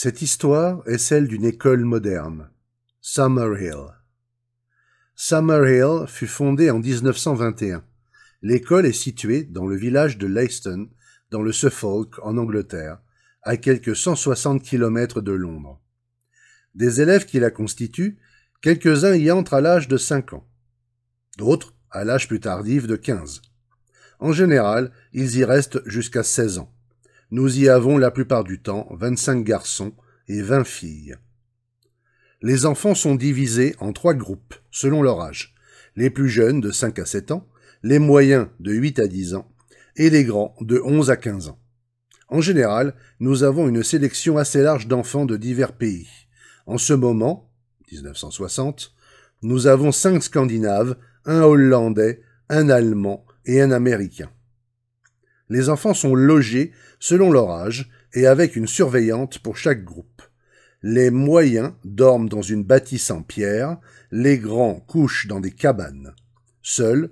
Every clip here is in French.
Cette histoire est celle d'une école moderne, Summerhill. Summerhill fut fondée en 1921. L'école est située dans le village de Leiston, dans le Suffolk, en Angleterre, à quelques 160 km de Londres. Des élèves qui la constituent, quelques-uns y entrent à l'âge de 5 ans. D'autres à l'âge plus tardif de 15. En général, ils y restent jusqu'à 16 ans. Nous y avons la plupart du temps 25 garçons et 20 filles. Les enfants sont divisés en 3 groupes, selon leur âge. Les plus jeunes de 5 à 7 ans, les moyens de 8 à 10 ans, et les grands de 11 à 15 ans. En général, nous avons une sélection assez large d'enfants de divers pays. En ce moment, 1960, nous avons 5 Scandinaves, un Hollandais, un Allemand et un Américain. Les enfants sont logés selon leur âge et avec une surveillante pour chaque groupe. Les moyens dorment dans une bâtisse en pierre, les grands couchent dans des cabanes. Seuls,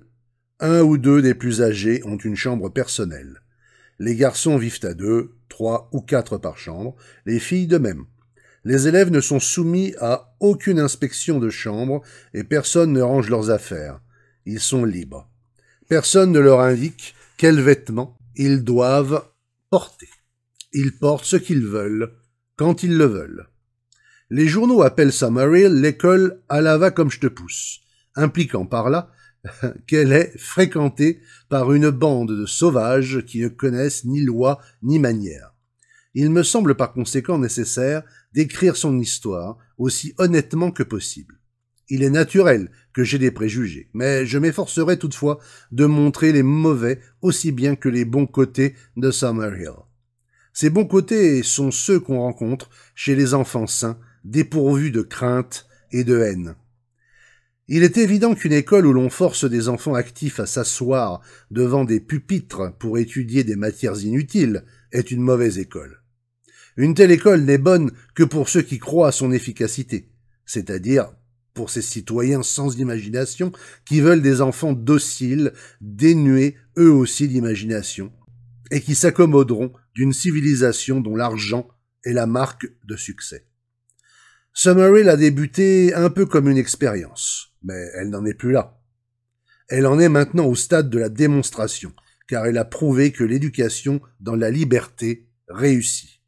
1 ou 2 des plus âgés ont une chambre personnelle. Les garçons vivent à 2, 3 ou 4 par chambre, les filles de même. Les élèves ne sont soumis à aucune inspection de chambre et personne ne range leurs affaires. Ils sont libres. Personne ne leur indique quels vêtements ils doivent porter. Ils portent ce qu'ils veulent, quand ils le veulent. Les journaux appellent Summerhill l'école à la va comme je te pousse, impliquant par là qu'elle est fréquentée par une bande de sauvages qui ne connaissent ni loi ni manière. Il me semble par conséquent nécessaire d'écrire son histoire aussi honnêtement que possible. Il est naturel que j'ai des préjugés, mais je m'efforcerai toutefois de montrer les mauvais aussi bien que les bons côtés de Summerhill. Ces bons côtés sont ceux qu'on rencontre chez les enfants sains, dépourvus de crainte et de haine. Il est évident qu'une école où l'on force des enfants actifs à s'asseoir devant des pupitres pour étudier des matières inutiles est une mauvaise école. Une telle école n'est bonne que pour ceux qui croient à son efficacité, c'est-à-dire pour ces citoyens sans imagination qui veulent des enfants dociles, dénués eux aussi d'imagination, et qui s'accommoderont d'une civilisation dont l'argent est la marque de succès. Summerhill a débuté un peu comme une expérience, mais elle n'en est plus là. Elle en est maintenant au stade de la démonstration, car elle a prouvé que l'éducation dans la liberté réussit.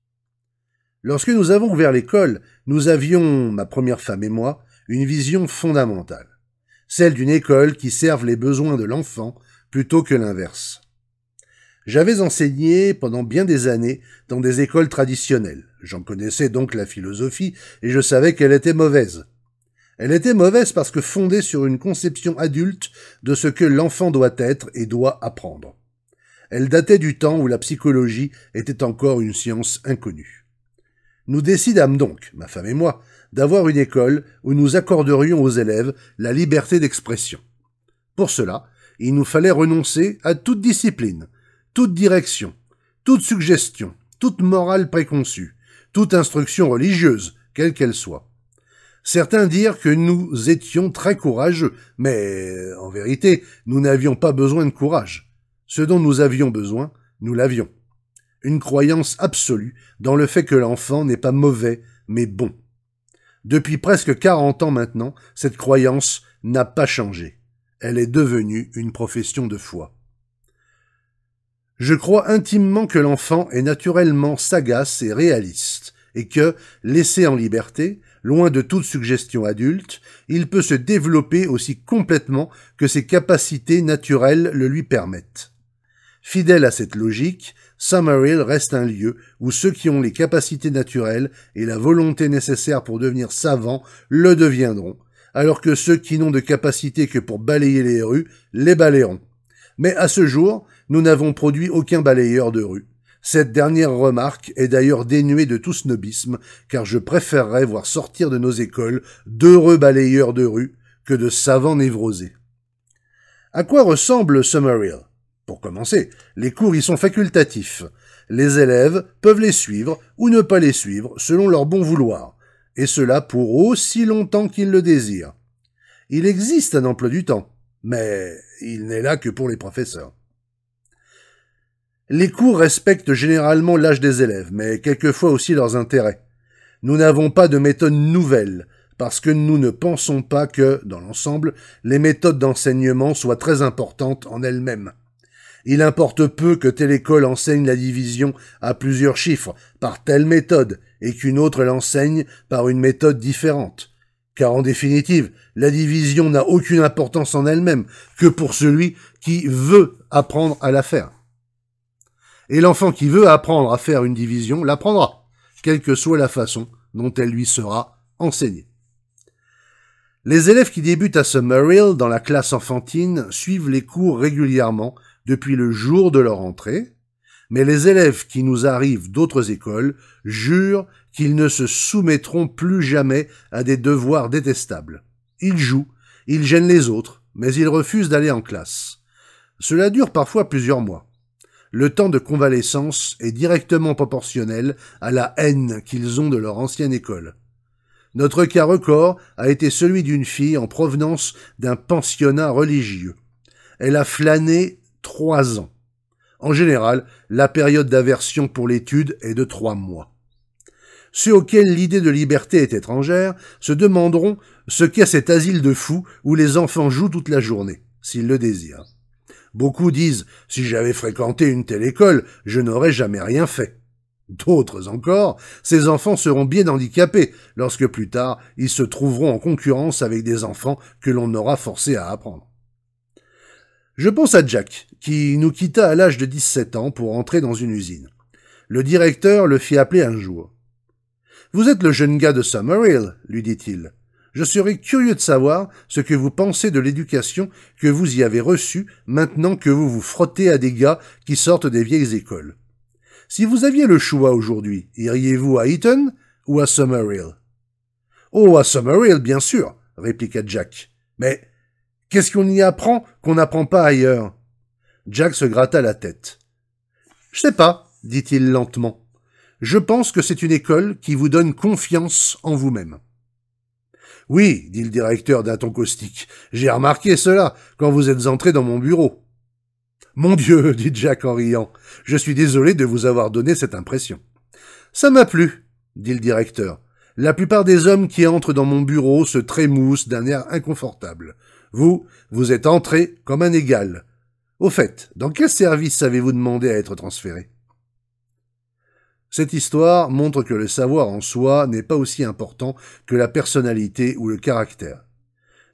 Lorsque nous avons ouvert l'école, nous avions, ma première femme et moi, une vision fondamentale, celle d'une école qui serve les besoins de l'enfant plutôt que l'inverse. J'avais enseigné pendant bien des années dans des écoles traditionnelles. J'en connaissais donc la philosophie et je savais qu'elle était mauvaise. Elle était mauvaise parce que fondée sur une conception adulte de ce que l'enfant doit être et doit apprendre. Elle datait du temps où la psychologie était encore une science inconnue. Nous décidâmes donc, ma femme et moi, d'avoir une école où nous accorderions aux élèves la liberté d'expression. Pour cela, il nous fallait renoncer à toute discipline, toute direction, toute suggestion, toute morale préconçue, toute instruction religieuse, quelle qu'elle soit. Certains dirent que nous étions très courageux, mais en vérité, nous n'avions pas besoin de courage. Ce dont nous avions besoin, nous l'avions. Une croyance absolue dans le fait que l'enfant n'est pas mauvais, mais bon. Depuis presque 40 ans maintenant, cette croyance n'a pas changé. Elle est devenue une profession de foi. Je crois intimement que l'enfant est naturellement sagace et réaliste, et que, laissé en liberté, loin de toute suggestion adulte, il peut se développer aussi complètement que ses capacités naturelles le lui permettent. Fidèle à cette logique, Summerhill reste un lieu où ceux qui ont les capacités naturelles et la volonté nécessaire pour devenir savants le deviendront, alors que ceux qui n'ont de capacité que pour balayer les rues les balayeront. Mais à ce jour, nous n'avons produit aucun balayeur de rue. Cette dernière remarque est d'ailleurs dénuée de tout snobisme, car je préférerais voir sortir de nos écoles d'heureux balayeurs de rue que de savants névrosés. À quoi ressemble Summerhill ? Pour commencer, les cours y sont facultatifs. Les élèves peuvent les suivre ou ne pas les suivre selon leur bon vouloir, et cela pour aussi longtemps qu'ils le désirent. Il existe un emploi du temps, mais il n'est là que pour les professeurs. Les cours respectent généralement l'âge des élèves, mais quelquefois aussi leurs intérêts. Nous n'avons pas de méthode nouvelle, parce que nous ne pensons pas que, dans l'ensemble, les méthodes d'enseignement soient très importantes en elles-mêmes. Il importe peu que telle école enseigne la division à plusieurs chiffres par telle méthode et qu'une autre l'enseigne par une méthode différente. Car en définitive, la division n'a aucune importance en elle-même que pour celui qui veut apprendre à la faire. Et l'enfant qui veut apprendre à faire une division l'apprendra, quelle que soit la façon dont elle lui sera enseignée. Les élèves qui débutent à Summerhill dans la classe enfantine suivent les cours régulièrement depuis le jour de leur entrée, mais les élèves qui nous arrivent d'autres écoles jurent qu'ils ne se soumettront plus jamais à des devoirs détestables. Ils jouent, ils gênent les autres, mais ils refusent d'aller en classe. Cela dure parfois plusieurs mois. Le temps de convalescence est directement proportionnel à la haine qu'ils ont de leur ancienne école. Notre cas record a été celui d'une fille en provenance d'un pensionnat religieux. Elle a flâné 3 ans. En général, la période d'aversion pour l'étude est de 3 mois. Ceux auxquels l'idée de liberté est étrangère se demanderont ce qu'est cet asile de fous où les enfants jouent toute la journée, s'ils le désirent. Beaucoup disent « si j'avais fréquenté une telle école, je n'aurais jamais rien fait ». D'autres encore, ces enfants seront bien handicapés lorsque plus tard ils se trouveront en concurrence avec des enfants que l'on aura forcés à apprendre. Je pense à Jack, qui nous quitta à l'âge de 17 ans pour entrer dans une usine. Le directeur le fit appeler un jour. « Vous êtes le jeune gars de Summerhill, lui dit-il. Je serais curieux de savoir ce que vous pensez de l'éducation que vous y avez reçue maintenant que vous vous frottez à des gars qui sortent des vieilles écoles. Si vous aviez le choix aujourd'hui, iriez-vous à Eton ou à Summerhill ?»« Oh, à Summerhill, bien sûr, » répliqua Jack. « Mais qu'est-ce qu'on y apprend qu'on n'apprend pas ailleurs ?» Jack se gratta la tête. « Je sais pas, » dit-il lentement. « Je pense que c'est une école qui vous donne confiance en vous-même. »« Oui, » dit le directeur d'un ton caustique, « j'ai remarqué cela quand vous êtes entré dans mon bureau. »« Mon Dieu, » dit Jack en riant, « je suis désolé de vous avoir donné cette impression. »« Ça m'a plu, » dit le directeur. « La plupart des hommes qui entrent dans mon bureau se trémoussent d'un air inconfortable. Vous êtes entré comme un égal. Au fait, dans quel service avez-vous demandé à être transféré ?» Cette histoire montre que le savoir en soi n'est pas aussi important que la personnalité ou le caractère.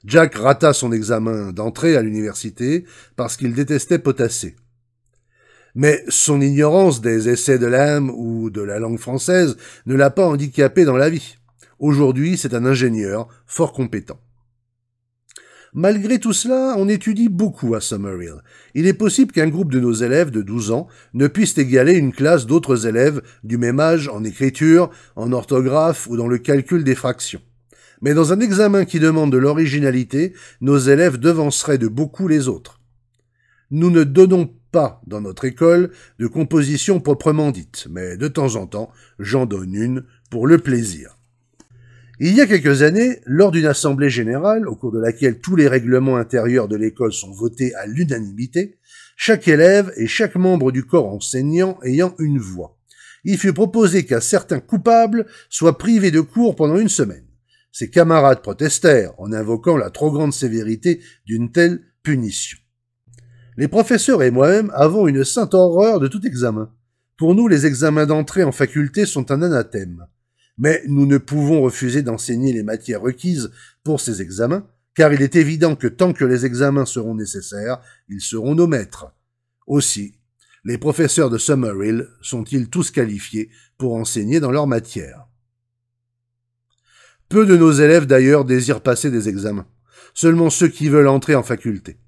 Jack rata son examen d'entrée à l'université parce qu'il détestait potasser. Mais son ignorance des essais de l'âme ou de la langue française ne l'a pas handicapé dans la vie. Aujourd'hui, c'est un ingénieur fort compétent. Malgré tout cela, on étudie beaucoup à Summerhill. Il est possible qu'un groupe de nos élèves de 12 ans ne puisse égaler une classe d'autres élèves du même âge en écriture, en orthographe ou dans le calcul des fractions. Mais dans un examen qui demande de l'originalité, nos élèves devanceraient de beaucoup les autres. Nous ne donnons pas, dans notre école, de composition proprement dite, mais de temps en temps, j'en donne une pour le plaisir. Il y a quelques années, lors d'une assemblée générale, au cours de laquelle tous les règlements intérieurs de l'école sont votés à l'unanimité, chaque élève et chaque membre du corps enseignant ayant une voix, il fut proposé qu'un certain coupable soit privé de cours pendant 1 semaine. Ses camarades protestèrent en invoquant la trop grande sévérité d'une telle punition. Les professeurs et moi-même avons une sainte horreur de tout examen. Pour nous, les examens d'entrée en faculté sont un anathème. Mais nous ne pouvons refuser d'enseigner les matières requises pour ces examens, car il est évident que tant que les examens seront nécessaires, ils seront nos maîtres. Aussi, les professeurs de Summerhill sont-ils tous qualifiés pour enseigner dans leur matière. Peu de nos élèves d'ailleurs désirent passer des examens, seulement ceux qui veulent entrer en faculté.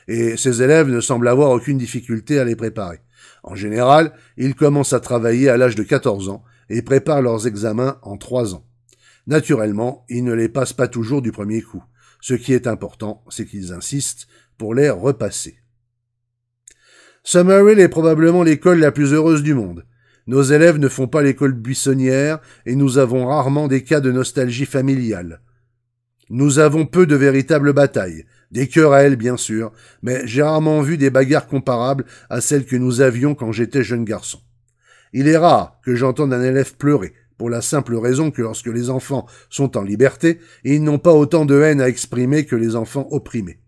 Et ces élèves ne semblent avoir aucune difficulté à les préparer. En général, ils commencent à travailler à l'âge de 14 ans, et préparent leurs examens en 3 ans. Naturellement, ils ne les passent pas toujours du premier coup. Ce qui est important, c'est qu'ils insistent pour les repasser. Summerhill est probablement l'école la plus heureuse du monde. Nos élèves ne font pas l'école buissonnière et nous avons rarement des cas de nostalgie familiale. Nous avons peu de véritables batailles, des querelles bien sûr, mais j'ai rarement vu des bagarres comparables à celles que nous avions quand j'étais jeune garçon. Il est rare que j'entende un élève pleurer pour la simple raison que lorsque les enfants sont en liberté, ils n'ont pas autant de haine à exprimer que les enfants opprimés.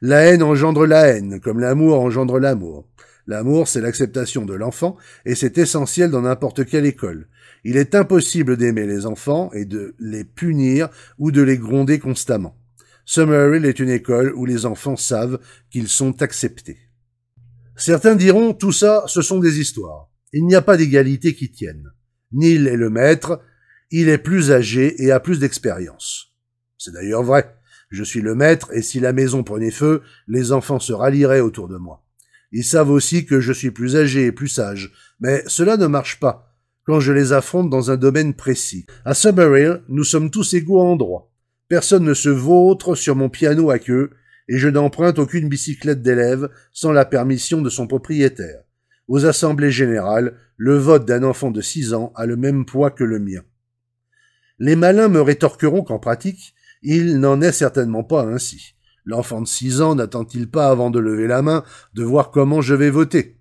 La haine engendre la haine, comme l'amour engendre l'amour. L'amour, c'est l'acceptation de l'enfant, et c'est essentiel dans n'importe quelle école. Il est impossible d'aimer les enfants et de les punir ou de les gronder constamment. Summerhill est une école où les enfants savent qu'ils sont acceptés. Certains diront, tout ça, ce sont des histoires. Il n'y a pas d'égalité qui tienne. Neil est le maître, il est plus âgé et a plus d'expérience. C'est d'ailleurs vrai. Je suis le maître, et si la maison prenait feu, les enfants se rallieraient autour de moi. Ils savent aussi que je suis plus âgé et plus sage, mais cela ne marche pas quand je les affronte dans un domaine précis. À Summerhill, nous sommes tous égaux en droit. Personne ne se vautre sur mon piano à queue, et je n'emprunte aucune bicyclette d'élève sans la permission de son propriétaire. Aux assemblées générales, le vote d'un enfant de 6 ans a le même poids que le mien. Les malins me rétorqueront qu'en pratique, il n'en est certainement pas ainsi. L'enfant de 6 ans n'attend-il pas avant de lever la main de voir comment je vais voter?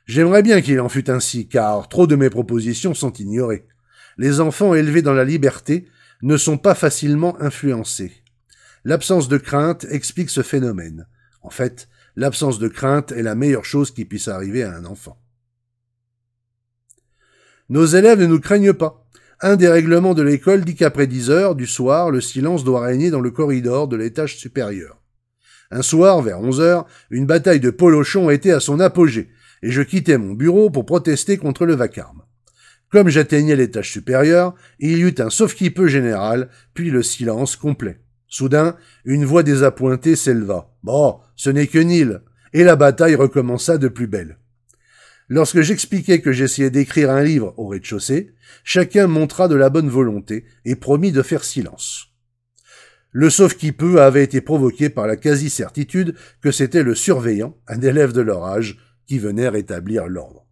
J'aimerais bien qu'il en fût ainsi, car trop de mes propositions sont ignorées. Les enfants élevés dans la liberté ne sont pas facilement influencés. L'absence de crainte explique ce phénomène. En fait, l'absence de crainte est la meilleure chose qui puisse arriver à un enfant. Nos élèves ne nous craignent pas. Un des règlements de l'école dit qu'après 10 heures du soir, le silence doit régner dans le corridor de l'étage supérieur. Un soir, vers 11 heures, une bataille de polochons était à son apogée, et je quittais mon bureau pour protester contre le vacarme. Comme j'atteignais l'étage supérieur, il y eut un sauve-qui-peut général, puis le silence complet. Soudain, une voix désappointée s'éleva. « Bon, ce n'est que Neil !» Et la bataille recommença de plus belle. Lorsque j'expliquai que j'essayais d'écrire un livre au rez-de-chaussée, chacun montra de la bonne volonté et promit de faire silence. Le sauve-qui-peut avait été provoqué par la quasi-certitude que c'était le surveillant, un élève de leur âge, qui venait rétablir l'ordre.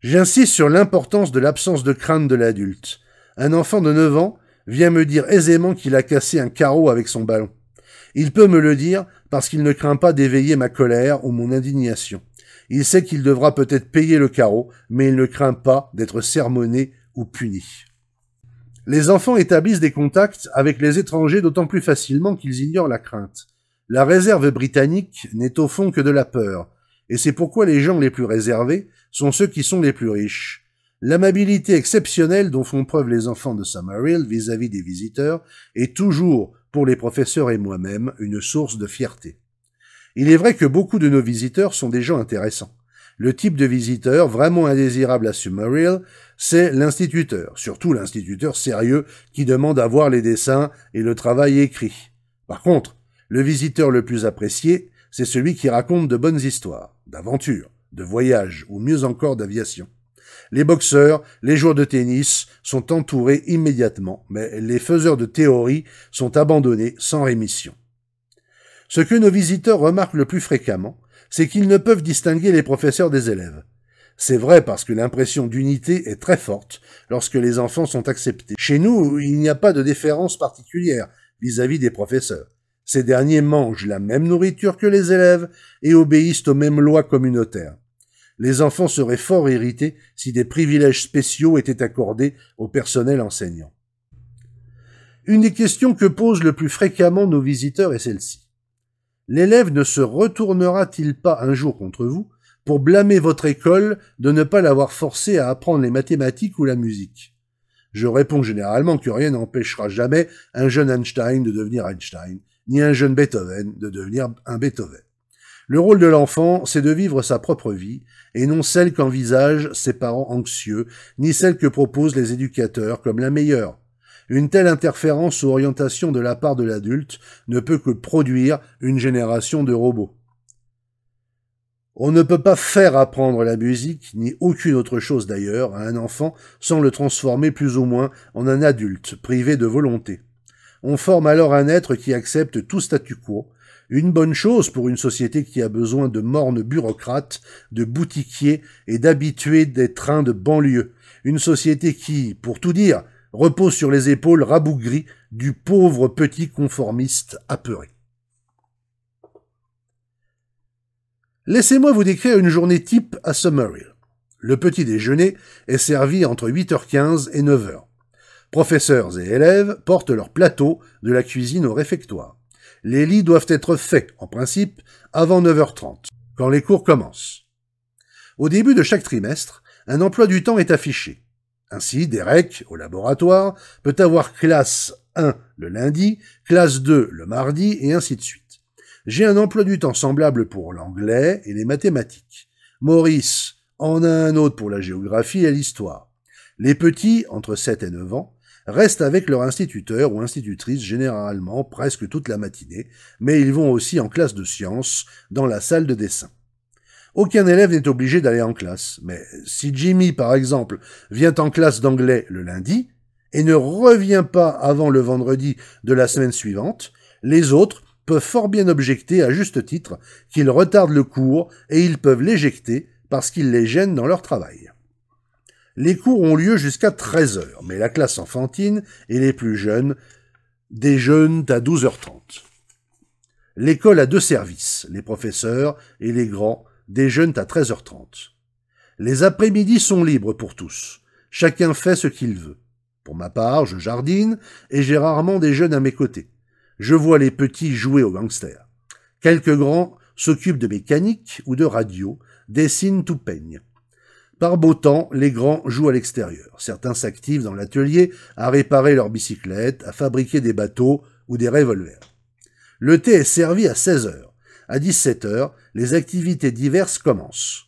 J'insiste sur l'importance de l'absence de crainte de l'adulte. Un enfant de 9 ans vient me dire aisément qu'il a cassé un carreau avec son ballon. Il peut me le dire parce qu'il ne craint pas d'éveiller ma colère ou mon indignation. Il sait qu'il devra peut-être payer le carreau, mais il ne craint pas d'être sermonné ou puni. Les enfants établissent des contacts avec les étrangers d'autant plus facilement qu'ils ignorent la crainte. La réserve britannique n'est au fond que de la peur, et c'est pourquoi les gens les plus réservés sont ceux qui sont les plus riches. L'amabilité exceptionnelle dont font preuve les enfants de Summerhill vis-à-vis des visiteurs est toujours, pour les professeurs et moi-même, une source de fierté. Il est vrai que beaucoup de nos visiteurs sont des gens intéressants. Le type de visiteur vraiment indésirable à Summerhill, c'est l'instituteur, surtout l'instituteur sérieux qui demande à voir les dessins et le travail écrit. Par contre, le visiteur le plus apprécié, c'est celui qui raconte de bonnes histoires, d'aventures, de voyages ou mieux encore d'aviation. Les boxeurs, les joueurs de tennis sont entourés immédiatement, mais les faiseurs de théorie sont abandonnés sans rémission. Ce que nos visiteurs remarquent le plus fréquemment, c'est qu'ils ne peuvent distinguer les professeurs des élèves. C'est vrai parce que l'impression d'unité est très forte lorsque les enfants sont acceptés. Chez nous, il n'y a pas de différence particulière vis-à-vis des professeurs. Ces derniers mangent la même nourriture que les élèves et obéissent aux mêmes lois communautaires. Les enfants seraient fort irrités si des privilèges spéciaux étaient accordés au personnel enseignant. Une des questions que posent le plus fréquemment nos visiteurs est celle-ci. L'élève ne se retournera-t-il pas un jour contre vous pour blâmer votre école de ne pas l'avoir forcé à apprendre les mathématiques ou la musique? Je réponds généralement que rien n'empêchera jamais un jeune Einstein de devenir Einstein, ni un jeune Beethoven de devenir un Beethoven. Le rôle de l'enfant, c'est de vivre sa propre vie, et non celle qu'envisagent ses parents anxieux, ni celle que proposent les éducateurs comme la meilleure. Une telle interférence ou orientation de la part de l'adulte ne peut que produire une génération de robots. On ne peut pas faire apprendre la musique, ni aucune autre chose d'ailleurs, à un enfant sans le transformer plus ou moins en un adulte, privé de volonté. On forme alors un être qui accepte tout statu quo, une bonne chose pour une société qui a besoin de mornes bureaucrates, de boutiquiers et d'habitués des trains de banlieue. Une société qui, pour tout dire, repose sur les épaules rabougries du pauvre petit conformiste apeuré. Laissez-moi vous décrire une journée type à Summerhill. Le petit déjeuner est servi entre 8h15 et 9h. Professeurs et élèves portent leur plateau de la cuisine au réfectoire. Les lits doivent être faits, en principe, avant 9h30, quand les cours commencent. Au début de chaque trimestre, un emploi du temps est affiché. Ainsi, Derek, au laboratoire, peut avoir classe 1 le lundi, classe 2 le mardi, et ainsi de suite. J'ai un emploi du temps semblable pour l'anglais et les mathématiques. Maurice en a un autre pour la géographie et l'histoire. Les petits, entre 7 et 9 ans, restent avec leur instituteur ou institutrice généralement presque toute la matinée, mais ils vont aussi en classe de sciences, dans la salle de dessin. Aucun élève n'est obligé d'aller en classe, mais si Jimmy, par exemple, vient en classe d'anglais le lundi et ne revient pas avant le vendredi de la semaine suivante, les autres peuvent fort bien objecter à juste titre qu'il retarde le cours et ils peuvent l'éjecter parce qu'il les gêne dans leur travail. Les cours ont lieu jusqu'à 13h, mais la classe enfantine et les plus jeunes déjeunent à 12h30. L'école a deux services, les professeurs et les grands déjeunent à 13h30. Les après-midi sont libres pour tous. Chacun fait ce qu'il veut. Pour ma part, je jardine et j'ai rarement des jeunes à mes côtés. Je vois les petits jouer aux gangsters. Quelques grands s'occupent de mécanique ou de radio, dessinent ou peignent. Par beau temps, les grands jouent à l'extérieur. Certains s'activent dans l'atelier à réparer leurs bicyclettes, à fabriquer des bateaux ou des revolvers. Le thé est servi à 16h. À 17h, les activités diverses commencent.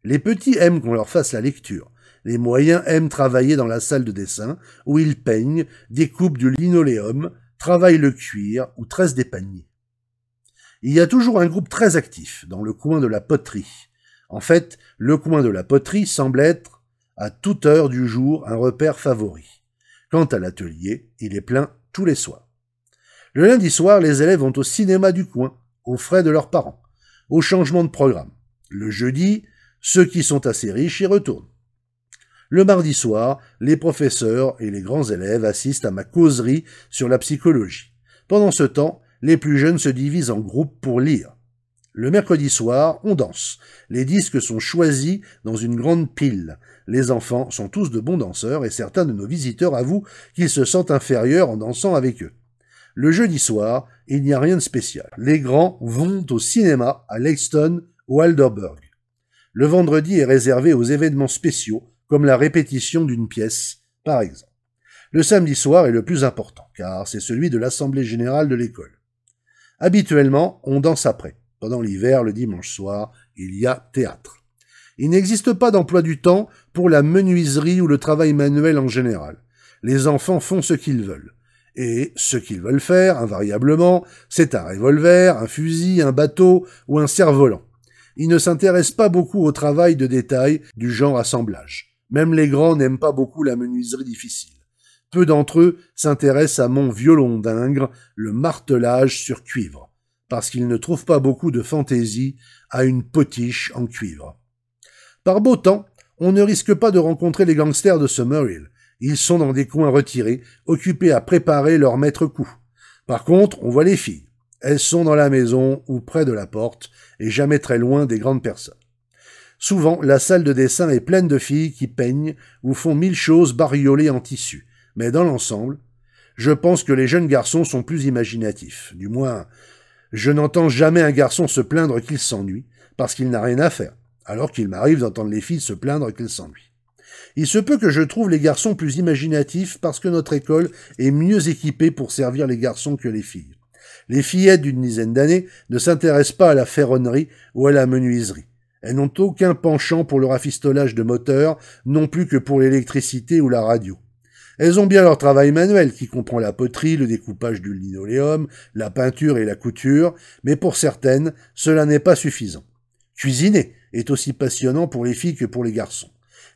Les petits aiment qu'on leur fasse la lecture. Les moyens aiment travailler dans la salle de dessin, où ils peignent, découpent du linoléum, travaillent le cuir ou tressent des paniers. Il y a toujours un groupe très actif dans le coin de la poterie. En fait, le coin de la poterie semble être, à toute heure du jour, un repère favori. Quant à l'atelier, il est plein tous les soirs. Le lundi soir, les élèves vont au cinéma du coin, aux frais de leurs parents, au changement de programme. Le jeudi, ceux qui sont assez riches y retournent. Le mardi soir, les professeurs et les grands élèves assistent à ma causerie sur la psychologie. Pendant ce temps, les plus jeunes se divisent en groupes pour lire. Le mercredi soir, on danse. Les disques sont choisis dans une grande pile. Les enfants sont tous de bons danseurs et certains de nos visiteurs avouent qu'ils se sentent inférieurs en dansant avec eux. Le jeudi soir, il n'y a rien de spécial. Les grands vont au cinéma à Lexton ou Alderburg. Le vendredi est réservé aux événements spéciaux, comme la répétition d'une pièce, par exemple. Le samedi soir est le plus important, car c'est celui de l'assemblée générale de l'école. Habituellement, on danse après. Pendant l'hiver, le dimanche soir, il y a théâtre. Il n'existe pas d'emploi du temps pour la menuiserie ou le travail manuel en général. Les enfants font ce qu'ils veulent. Et ce qu'ils veulent faire, invariablement, c'est un revolver, un fusil, un bateau ou un cerf-volant. Ils ne s'intéressent pas beaucoup au travail de détail du genre assemblage. Même les grands n'aiment pas beaucoup la menuiserie difficile. Peu d'entre eux s'intéressent à mon violon d'Ingres, le martelage sur cuivre, parce qu'ils ne trouvent pas beaucoup de fantaisie à une potiche en cuivre. Par beau temps, on ne risque pas de rencontrer les gangsters de Summerhill. Ils sont dans des coins retirés, occupés à préparer leur maître-coup. Par contre, on voit les filles. Elles sont dans la maison ou près de la porte, et jamais très loin des grandes personnes. Souvent, la salle de dessin est pleine de filles qui peignent ou font 1000 choses bariolées en tissu. Mais dans l'ensemble, je pense que les jeunes garçons sont plus imaginatifs. Du moins, je n'entends jamais un garçon se plaindre qu'il s'ennuie, parce qu'il n'a rien à faire, alors qu'il m'arrive d'entendre les filles se plaindre qu'elles s'ennuient. Il se peut que je trouve les garçons plus imaginatifs parce que notre école est mieux équipée pour servir les garçons que les filles. Les fillettes d'une dizaine d'années ne s'intéressent pas à la ferronnerie ou à la menuiserie. Elles n'ont aucun penchant pour le rafistolage de moteurs, non plus que pour l'électricité ou la radio. Elles ont bien leur travail manuel, qui comprend la poterie, le découpage du linoléum, la peinture et la couture, mais pour certaines, cela n'est pas suffisant. Cuisiner est aussi passionnant pour les filles que pour les garçons.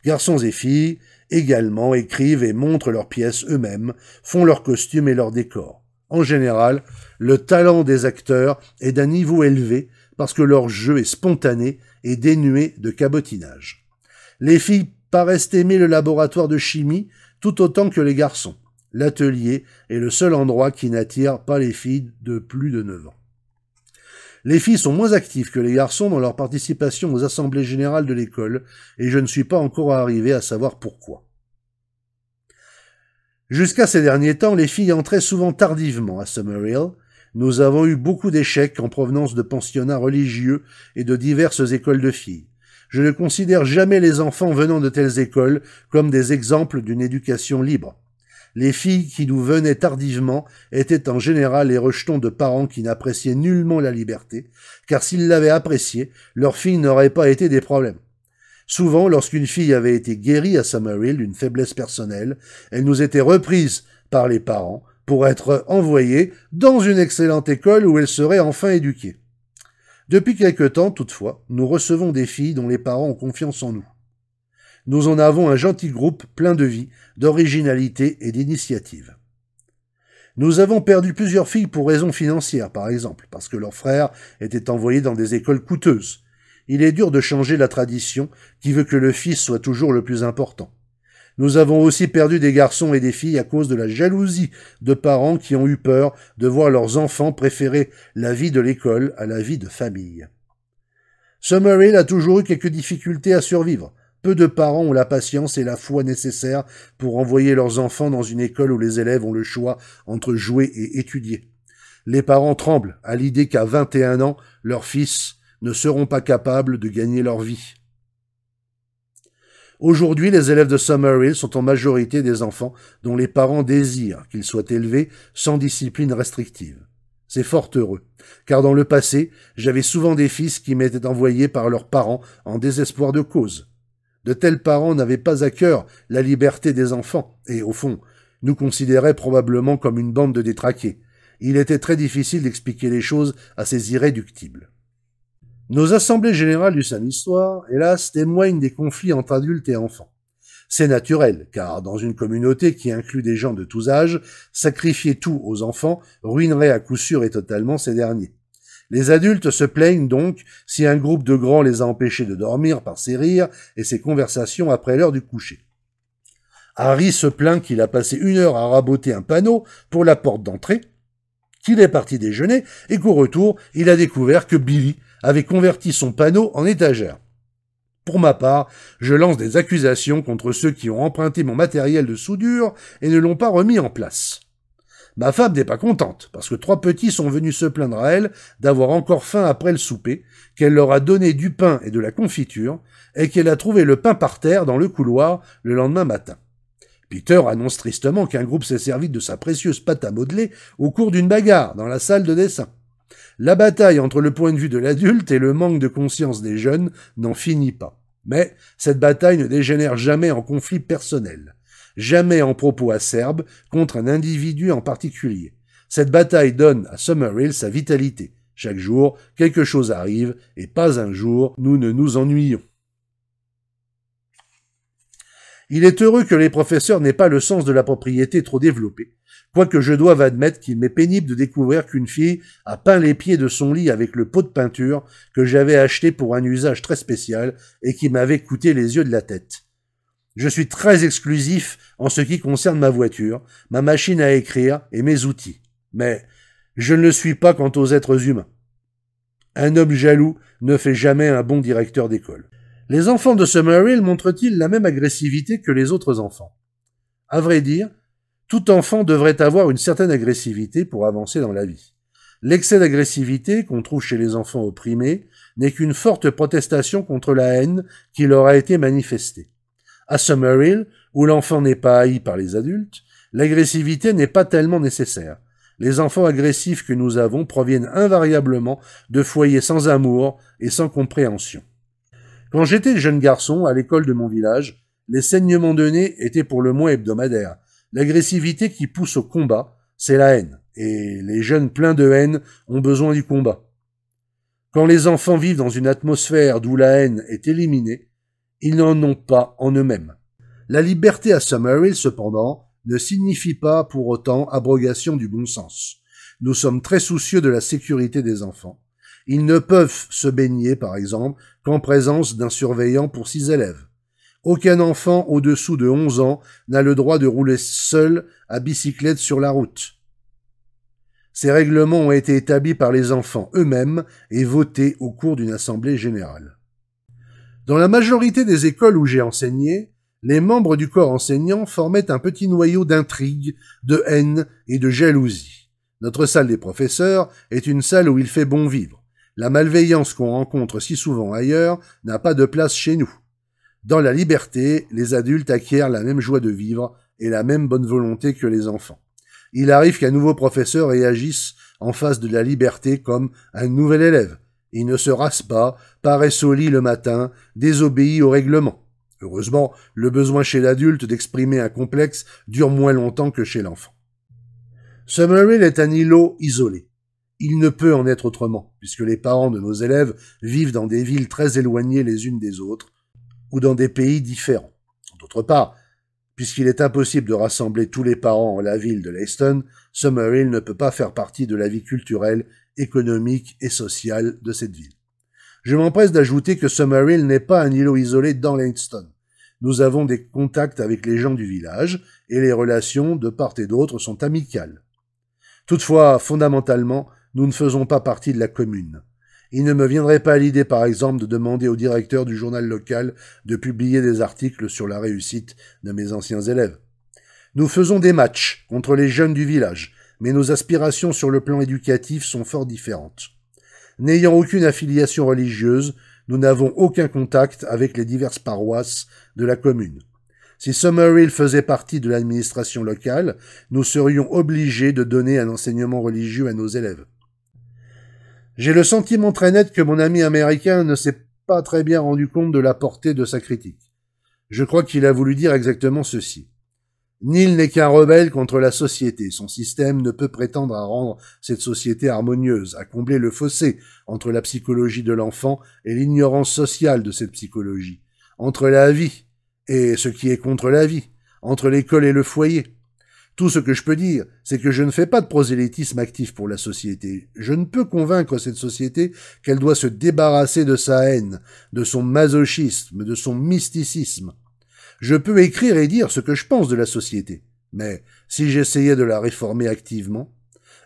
Garçons et filles, également, écrivent et montrent leurs pièces eux-mêmes, font leurs costumes et leurs décors. En général, le talent des acteurs est d'un niveau élevé parce que leur jeu est spontané et dénué de cabotinage. Les filles paraissent aimer le laboratoire de chimie tout autant que les garçons. L'atelier est le seul endroit qui n'attire pas les filles de plus de 9 ans. Les filles sont moins actives que les garçons dans leur participation aux assemblées générales de l'école, et je ne suis pas encore arrivé à savoir pourquoi. Jusqu'à ces derniers temps, les filles entraient souvent tardivement à Summerhill. Nous avons eu beaucoup d'échecs en provenance de pensionnats religieux et de diverses écoles de filles. Je ne considère jamais les enfants venant de telles écoles comme des exemples d'une éducation libre. Les filles qui nous venaient tardivement étaient en général les rejetons de parents qui n'appréciaient nullement la liberté, car s'ils l'avaient appréciée, leurs filles n'auraient pas été des problèmes. Souvent, lorsqu'une fille avait été guérie à Summerhill d'une faiblesse personnelle, elle nous était reprise par les parents pour être envoyée dans une excellente école où elle serait enfin éduquée. Depuis quelque temps, toutefois, nous recevons des filles dont les parents ont confiance en nous. Nous en avons un gentil groupe plein de vie, d'originalité et d'initiative. Nous avons perdu plusieurs filles pour raisons financières, par exemple, parce que leurs frères étaient envoyés dans des écoles coûteuses. Il est dur de changer la tradition qui veut que le fils soit toujours le plus important. Nous avons aussi perdu des garçons et des filles à cause de la jalousie de parents qui ont eu peur de voir leurs enfants préférer la vie de l'école à la vie de famille. Summerhill a toujours eu quelques difficultés à survivre. Peu de parents ont la patience et la foi nécessaires pour envoyer leurs enfants dans une école où les élèves ont le choix entre jouer et étudier. Les parents tremblent à l'idée qu'à 21 ans, leurs fils ne seront pas capables de gagner leur vie. Aujourd'hui, les élèves de Summerhill sont en majorité des enfants dont les parents désirent qu'ils soient élevés sans discipline restrictive. C'est fort heureux, car dans le passé, j'avais souvent des fils qui m'étaient envoyés par leurs parents en désespoir de cause. De tels parents n'avaient pas à cœur la liberté des enfants, et, au fond, nous considéraient probablement comme une bande de détraqués. Il était très difficile d'expliquer les choses à ces irréductibles. Nos assemblées générales du Saint-Histoire, hélas, témoignent des conflits entre adultes et enfants. C'est naturel, car dans une communauté qui inclut des gens de tous âges, sacrifier tout aux enfants ruinerait à coup sûr et totalement ces derniers. Les adultes se plaignent donc si un groupe de grands les a empêchés de dormir par ses rires et ses conversations après l'heure du coucher. Harry se plaint qu'il a passé 1 heure à raboter un panneau pour la porte d'entrée, qu'il est parti déjeuner et qu'au retour, il a découvert que Billy avait converti son panneau en étagère. Pour ma part, je lance des accusations contre ceux qui ont emprunté mon matériel de soudure et ne l'ont pas remis en place. Ma femme n'est pas contente, parce que 3 petits sont venus se plaindre à elle d'avoir encore faim après le souper, qu'elle leur a donné du pain et de la confiture, et qu'elle a trouvé le pain par terre dans le couloir le lendemain matin. Peter annonce tristement qu'un groupe s'est servi de sa précieuse pâte à modeler au cours d'une bagarre dans la salle de dessin. La bataille entre le point de vue de l'adulte et le manque de conscience des jeunes n'en finit pas. Mais cette bataille ne dégénère jamais en conflit personnel, jamais en propos acerbes contre un individu en particulier. Cette bataille donne à Summerhill sa vitalité. Chaque jour, quelque chose arrive, et pas un jour, nous ne nous ennuyons. Il est heureux que les professeurs n'aient pas le sens de la propriété trop développé, quoique je doive admettre qu'il m'est pénible de découvrir qu'une fille a peint les pieds de son lit avec le pot de peinture que j'avais acheté pour un usage très spécial et qui m'avait coûté les yeux de la tête. Je suis très exclusif en ce qui concerne ma voiture, ma machine à écrire et mes outils. Mais je ne le suis pas quant aux êtres humains. Un homme jaloux ne fait jamais un bon directeur d'école. Les enfants de Summerhill montrent-ils la même agressivité que les autres enfants? À vrai dire, tout enfant devrait avoir une certaine agressivité pour avancer dans la vie. L'excès d'agressivité qu'on trouve chez les enfants opprimés n'est qu'une forte protestation contre la haine qui leur a été manifestée. À Summerhill, où l'enfant n'est pas haï par les adultes, l'agressivité n'est pas tellement nécessaire. Les enfants agressifs que nous avons proviennent invariablement de foyers sans amour et sans compréhension. Quand j'étais jeune garçon, à l'école de mon village, les saignements de nez étaient pour le moins hebdomadaires. L'agressivité qui pousse au combat, c'est la haine. Et les jeunes pleins de haine ont besoin du combat. Quand les enfants vivent dans une atmosphère d'où la haine est éliminée, ils n'en ont pas en eux-mêmes. La liberté à Summerhill, cependant, ne signifie pas pour autant abrogation du bon sens. Nous sommes très soucieux de la sécurité des enfants. Ils ne peuvent se baigner, par exemple, qu'en présence d'un surveillant pour 6 élèves. Aucun enfant au-dessous de 11 ans n'a le droit de rouler seul à bicyclette sur la route. Ces règlements ont été établis par les enfants eux-mêmes et votés au cours d'une assemblée générale. Dans la majorité des écoles où j'ai enseigné, les membres du corps enseignant formaient un petit noyau d'intrigue, de haine et de jalousie. Notre salle des professeurs est une salle où il fait bon vivre. La malveillance qu'on rencontre si souvent ailleurs n'a pas de place chez nous. Dans la liberté, les adultes acquièrent la même joie de vivre et la même bonne volonté que les enfants. Il arrive qu'un nouveau professeur réagisse en face de la liberté comme un nouvel élève. Il ne se rase pas, paraît au lit le matin, désobéit au règlement. Heureusement, le besoin chez l'adulte d'exprimer un complexe dure moins longtemps que chez l'enfant. Summerhill est un îlot isolé. Il ne peut en être autrement, puisque les parents de nos élèves vivent dans des villes très éloignées les unes des autres, ou dans des pays différents. D'autre part, puisqu'il est impossible de rassembler tous les parents en la ville de Leiston, Summerhill ne peut pas faire partie de la vie culturelle, économique et sociale de cette ville. Je m'empresse d'ajouter que Summerhill n'est pas un îlot isolé dans Leiston. Nous avons des contacts avec les gens du village, et les relations de part et d'autre sont amicales. Toutefois, fondamentalement, nous ne faisons pas partie de la commune. Il ne me viendrait pas à l'idée, par exemple, de demander au directeur du journal local de publier des articles sur la réussite de mes anciens élèves. Nous faisons des matchs contre les jeunes du village, mais nos aspirations sur le plan éducatif sont fort différentes. N'ayant aucune affiliation religieuse, nous n'avons aucun contact avec les diverses paroisses de la commune. Si Summerhill faisait partie de l'administration locale, nous serions obligés de donner un enseignement religieux à nos élèves. J'ai le sentiment très net que mon ami américain ne s'est pas très bien rendu compte de la portée de sa critique. Je crois qu'il a voulu dire exactement ceci. Neil n'est qu'un rebelle contre la société. Son système ne peut prétendre à rendre cette société harmonieuse, à combler le fossé entre la psychologie de l'enfant et l'ignorance sociale de cette psychologie, entre la vie et ce qui est contre la vie, entre l'école et le foyer. Tout ce que je peux dire, c'est que je ne fais pas de prosélytisme actif pour la société. Je ne peux convaincre cette société qu'elle doit se débarrasser de sa haine, de son masochisme, de son mysticisme. Je peux écrire et dire ce que je pense de la société, mais si j'essayais de la réformer activement,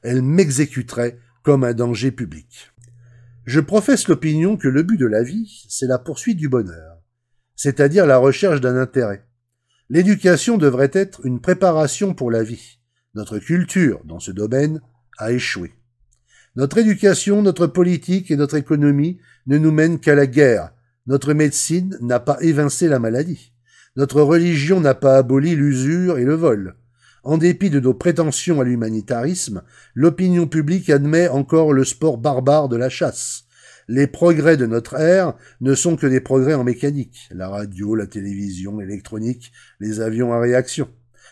elle m'exécuterait comme un danger public. Je professe l'opinion que le but de la vie, c'est la poursuite du bonheur, c'est-à-dire la recherche d'un intérêt. L'éducation devrait être une préparation pour la vie. Notre culture, dans ce domaine, a échoué. Notre éducation, notre politique et notre économie ne nous mènent qu'à la guerre. Notre médecine n'a pas évincé la maladie. Notre religion n'a pas aboli l'usure et le vol. En dépit de nos prétentions à l'humanitarisme, l'opinion publique admet encore le sport barbare de la chasse. Les progrès de notre ère ne sont que des progrès en mécanique. La radio, la télévision, l'électronique, les avions à réaction.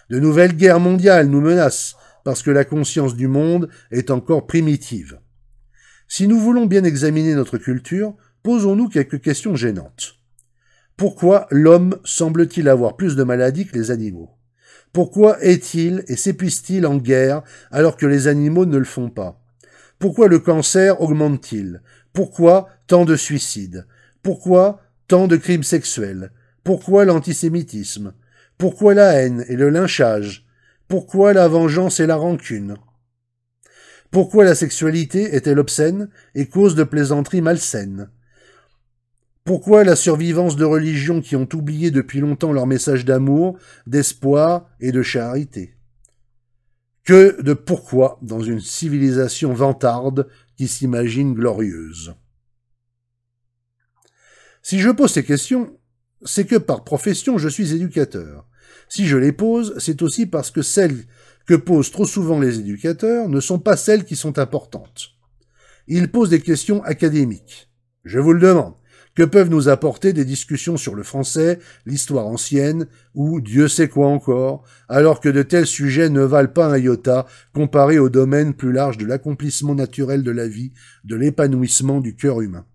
De nouvelles guerres mondiales nous menacent parce que la conscience du monde est encore primitive. Si nous voulons bien examiner notre culture, posons-nous quelques questions gênantes. Pourquoi l'homme semble-t-il avoir plus de maladies que les animaux? Pourquoi est-il et s'épuise-t-il en guerre alors que les animaux ne le font pas? Pourquoi le cancer augmente-t-il? Pourquoi tant de suicides? Pourquoi tant de crimes sexuels? Pourquoi l'antisémitisme? Pourquoi la haine et le lynchage? Pourquoi la vengeance et la rancune? Pourquoi la sexualité est-elle obscène et cause de plaisanteries malsaines? Pourquoi la survivance de religions qui ont oublié depuis longtemps leur message d'amour, d'espoir et de charité? Que de pourquoi dans une civilisation vantarde qui s'imagine glorieuse? Si je pose ces questions, c'est que par profession je suis éducateur. Si je les pose, c'est aussi parce que celles que posent trop souvent les éducateurs ne sont pas celles qui sont importantes. Ils posent des questions académiques. Je vous le demande. Que peuvent nous apporter des discussions sur le français, l'histoire ancienne, ou Dieu sait quoi encore, alors que de tels sujets ne valent pas un iota comparés au domaine plus large de l'accomplissement naturel de la vie, de l'épanouissement du cœur humain?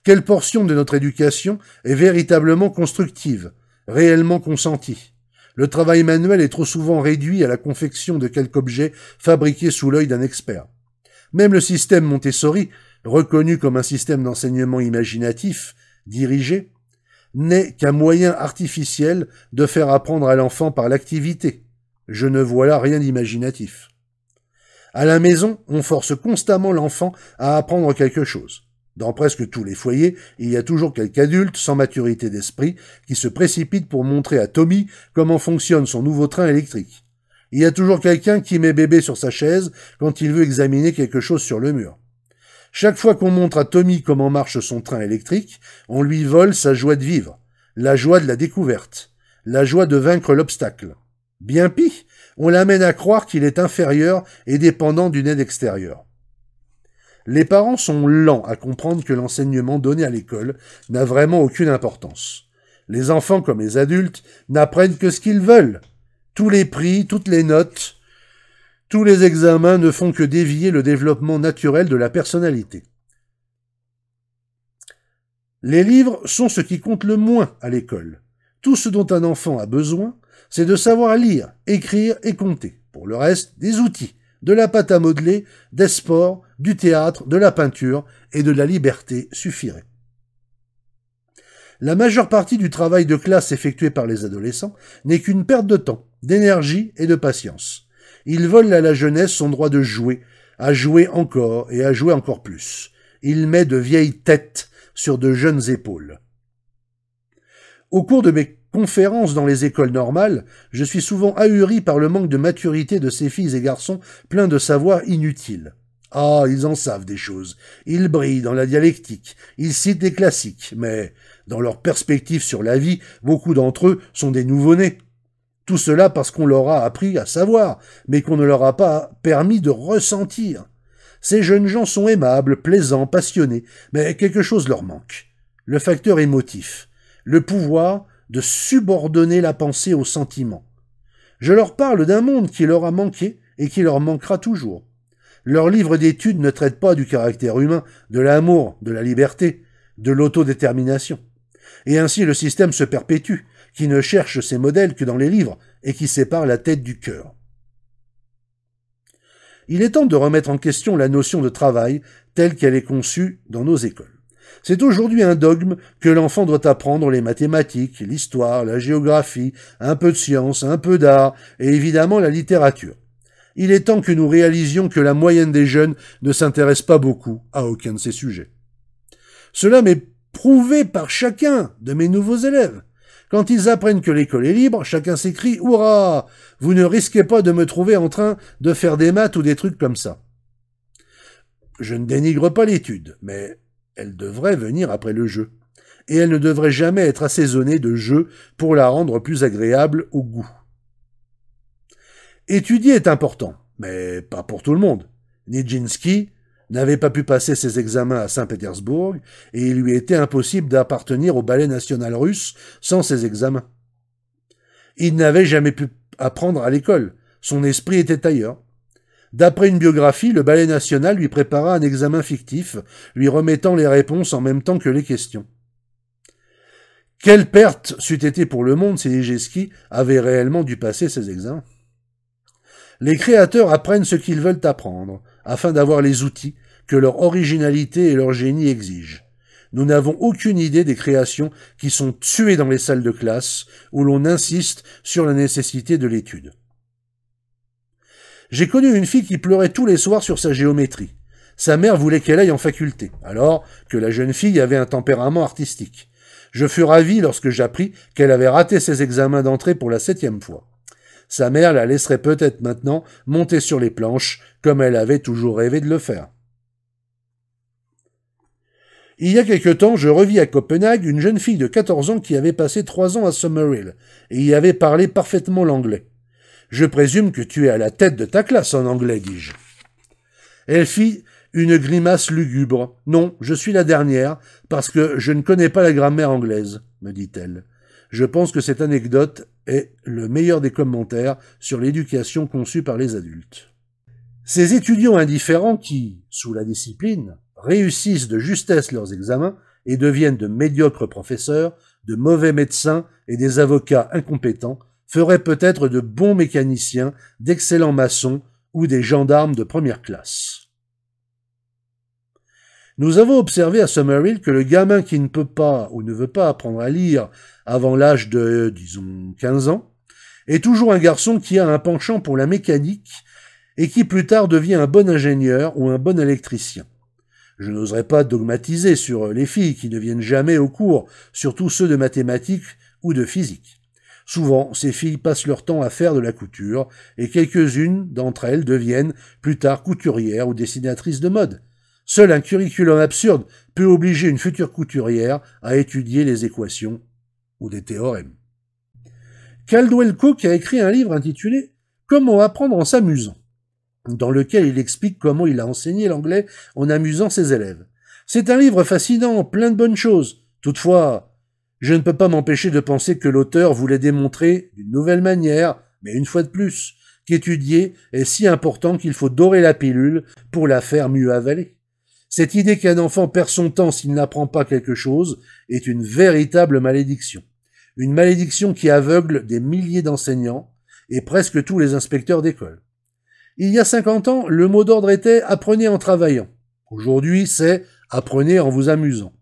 Quelle portion de notre éducation est véritablement constructive, réellement consentie? Le travail manuel est trop souvent réduit à la confection de quelque objet fabriqué sous l'œil d'un expert. Même le système Montessori, reconnu comme un système d'enseignement imaginatif, dirigé, n'est qu'un moyen artificiel de faire apprendre à l'enfant par l'activité. Je ne vois là rien d'imaginatif. À la maison, on force constamment l'enfant à apprendre quelque chose. Dans presque tous les foyers, il y a toujours quelque adulte sans maturité d'esprit qui se précipite pour montrer à Tommy comment fonctionne son nouveau train électrique. Il y a toujours quelqu'un qui met bébé sur sa chaise quand il veut examiner quelque chose sur le mur. Chaque fois qu'on montre à Tommy comment marche son train électrique, on lui vole sa joie de vivre, la joie de la découverte, la joie de vaincre l'obstacle. Bien pis, on l'amène à croire qu'il est inférieur et dépendant d'une aide extérieure. Les parents sont lents à comprendre que l'enseignement donné à l'école n'a vraiment aucune importance. Les enfants comme les adultes n'apprennent que ce qu'ils veulent. Tous les prix, toutes les notes, tous les examens ne font que dévier le développement naturel de la personnalité. Les livres sont ce qui compte le moins à l'école. Tout ce dont un enfant a besoin, c'est de savoir lire, écrire et compter. Pour le reste, des outils, de la pâte à modeler, des sports, du théâtre, de la peinture et de la liberté suffiraient. La majeure partie du travail de classe effectué par les adolescents n'est qu'une perte de temps, d'énergie et de patience. Ils volent à la jeunesse son droit de jouer, à jouer encore et à jouer encore plus. Ils mettent de vieilles têtes sur de jeunes épaules. Au cours de mes conférences dans les écoles normales, je suis souvent ahuri par le manque de maturité de ces filles et garçons pleins de savoir inutile. Ah, ils en savent des choses. Ils brillent dans la dialectique. Ils citent des classiques. Mais, dans leur perspective sur la vie, beaucoup d'entre eux sont des nouveau-nés. Tout cela parce qu'on leur a appris à savoir, mais qu'on ne leur a pas permis de ressentir. Ces jeunes gens sont aimables, plaisants, passionnés, mais quelque chose leur manque. Le facteur émotif. Le pouvoir de subordonner la pensée aux sentiments. Je leur parle d'un monde qui leur a manqué et qui leur manquera toujours. Leurs livres d'études ne traitent pas du caractère humain, de l'amour, de la liberté, de l'autodétermination. Et ainsi le système se perpétue, qui ne cherche ses modèles que dans les livres et qui sépare la tête du cœur. Il est temps de remettre en question la notion de travail telle qu'elle est conçue dans nos écoles. C'est aujourd'hui un dogme que l'enfant doit apprendre les mathématiques, l'histoire, la géographie, un peu de science, un peu d'art et évidemment la littérature. Il est temps que nous réalisions que la moyenne des jeunes ne s'intéresse pas beaucoup à aucun de ces sujets. Cela m'est prouvé par chacun de mes nouveaux élèves. Quand ils apprennent que l'école est libre, chacun s'écrie « Hurrah ! Vous ne risquez pas de me trouver en train de faire des maths ou des trucs comme ça. » Je ne dénigre pas l'étude, mais elle devrait venir après le jeu. Et elle ne devrait jamais être assaisonnée de jeu pour la rendre plus agréable au goût. Étudier est important, mais pas pour tout le monde. Nijinsky n'avait pas pu passer ses examens à Saint-Pétersbourg et il lui était impossible d'appartenir au ballet national russe sans ses examens. Il n'avait jamais pu apprendre à l'école, son esprit était ailleurs. D'après une biographie, le ballet national lui prépara un examen fictif, lui remettant les réponses en même temps que les questions. Quelle perte c'eût été pour le monde si Nijinsky avait réellement dû passer ses examens. Les créateurs apprennent ce qu'ils veulent apprendre, afin d'avoir les outils que leur originalité et leur génie exigent. Nous n'avons aucune idée des créations qui sont tuées dans les salles de classe, où l'on insiste sur la nécessité de l'étude. J'ai connu une fille qui pleurait tous les soirs sur sa géométrie. Sa mère voulait qu'elle aille en faculté, alors que la jeune fille avait un tempérament artistique. Je fus ravi lorsque j'appris qu'elle avait raté ses examens d'entrée pour la 7e fois. Sa mère la laisserait peut-être maintenant monter sur les planches, comme elle avait toujours rêvé de le faire. Il y a quelque temps, je revis à Copenhague une jeune fille de 14 ans qui avait passé 3 ans à Summerhill et y avait parlé parfaitement l'anglais. « Je présume que tu es à la tête de ta classe en anglais, dis-je. » Elle fit une grimace lugubre. « Non, je suis la dernière, parce que je ne connais pas la grammaire anglaise, » me dit-elle. Je pense que cette anecdote est le meilleur des commentaires sur l'éducation conçue par les adultes. Ces étudiants indifférents qui, sous la discipline, réussissent de justesse leurs examens et deviennent de médiocres professeurs, de mauvais médecins et des avocats incompétents, feraient peut-être de bons mécaniciens, d'excellents maçons ou des gendarmes de première classe. Nous avons observé à Summerhill que le gamin qui ne peut pas ou ne veut pas apprendre à lire avant l'âge de, disons, 15 ans, est toujours un garçon qui a un penchant pour la mécanique et qui plus tard devient un bon ingénieur ou un bon électricien. Je n'oserais pas dogmatiser sur les filles qui ne viennent jamais au cours, surtout ceux de mathématiques ou de physique. Souvent, ces filles passent leur temps à faire de la couture, et quelques-unes d'entre elles deviennent plus tard couturières ou dessinatrices de mode. Seul un curriculum absurde peut obliger une future couturière à étudier les équations ou des théorèmes. Caldwell Cook a écrit un livre intitulé « Comment apprendre en s'amusant », dans lequel il explique comment il a enseigné l'anglais en amusant ses élèves. C'est un livre fascinant, plein de bonnes choses. Toutefois, je ne peux pas m'empêcher de penser que l'auteur voulait démontrer d'une nouvelle manière, mais une fois de plus, qu'étudier est si important qu'il faut dorer la pilule pour la faire mieux avaler. Cette idée qu'un enfant perd son temps s'il n'apprend pas quelque chose est une véritable malédiction. Une malédiction qui aveugle des milliers d'enseignants et presque tous les inspecteurs d'école. Il y a 50 ans, le mot d'ordre était « apprenez en travaillant ». Aujourd'hui, c'est « apprenez en vous amusant ».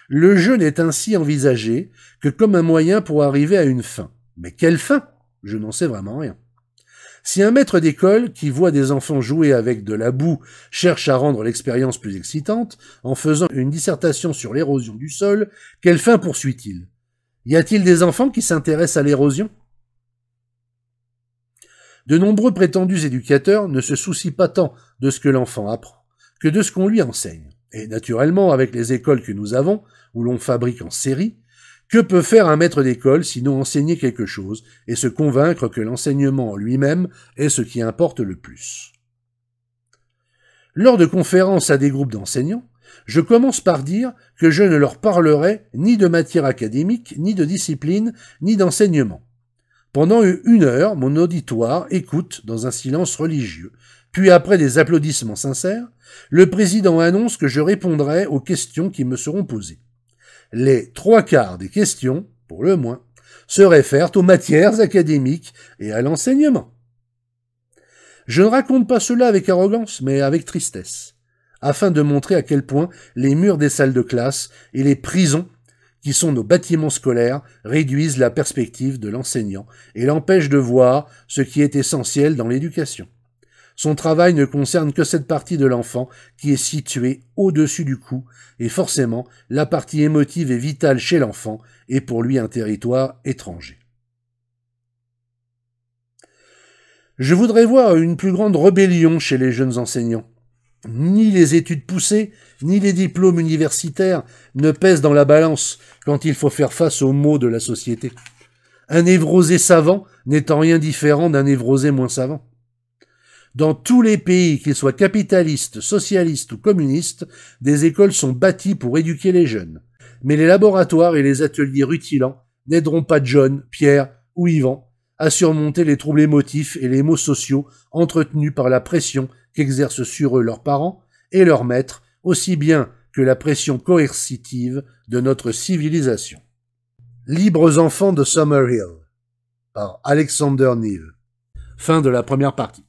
Le jeu n'est ainsi envisagé que comme un moyen pour arriver à une fin. Mais quelle fin? Je n'en sais vraiment rien. Si un maître d'école qui voit des enfants jouer avec de la boue cherche à rendre l'expérience plus excitante en faisant une dissertation sur l'érosion du sol, quelle fin poursuit-il? Y a-t-il des enfants qui s'intéressent à l'érosion? De nombreux prétendus éducateurs ne se soucient pas tant de ce que l'enfant apprend que de ce qu'on lui enseigne. Et naturellement, avec les écoles que nous avons, où l'on fabrique en série, que peut faire un maître d'école sinon enseigner quelque chose et se convaincre que l'enseignement en lui-même est ce qui importe le plus? Lors de conférences à des groupes d'enseignants, je commence par dire que je ne leur parlerai ni de matière académique, ni de discipline, ni d'enseignement. Pendant 1 heure, mon auditoire écoute dans un silence religieux. Puis après des applaudissements sincères, le président annonce que je répondrai aux questions qui me seront posées. Les 3/4 des questions, pour le moins, se réfèrent aux matières académiques et à l'enseignement. Je ne raconte pas cela avec arrogance, mais avec tristesse, afin de montrer à quel point les murs des salles de classe et les prisons, qui sont nos bâtiments scolaires, réduisent la perspective de l'enseignant et l'empêchent de voir ce qui est essentiel dans l'éducation. Son travail ne concerne que cette partie de l'enfant qui est située au-dessus du cou, et forcément, la partie émotive et vitale chez l'enfant est pour lui un territoire étranger. Je voudrais voir une plus grande rébellion chez les jeunes enseignants. Ni les études poussées, ni les diplômes universitaires ne pèsent dans la balance quand il faut faire face aux maux de la société. Un névrosé savant n'est en rien différent d'un névrosé moins savant. Dans tous les pays, qu'ils soient capitalistes, socialistes ou communistes, des écoles sont bâties pour éduquer les jeunes. Mais les laboratoires et les ateliers rutilants n'aideront pas John, Pierre ou Yvan à surmonter les troubles émotifs et les maux sociaux entretenus par la pression qu'exercent sur eux leurs parents et leurs maîtres, aussi bien que la pression coercitive de notre civilisation. Libres enfants de Summerhill, par Alexander Neal. Fin de la première partie.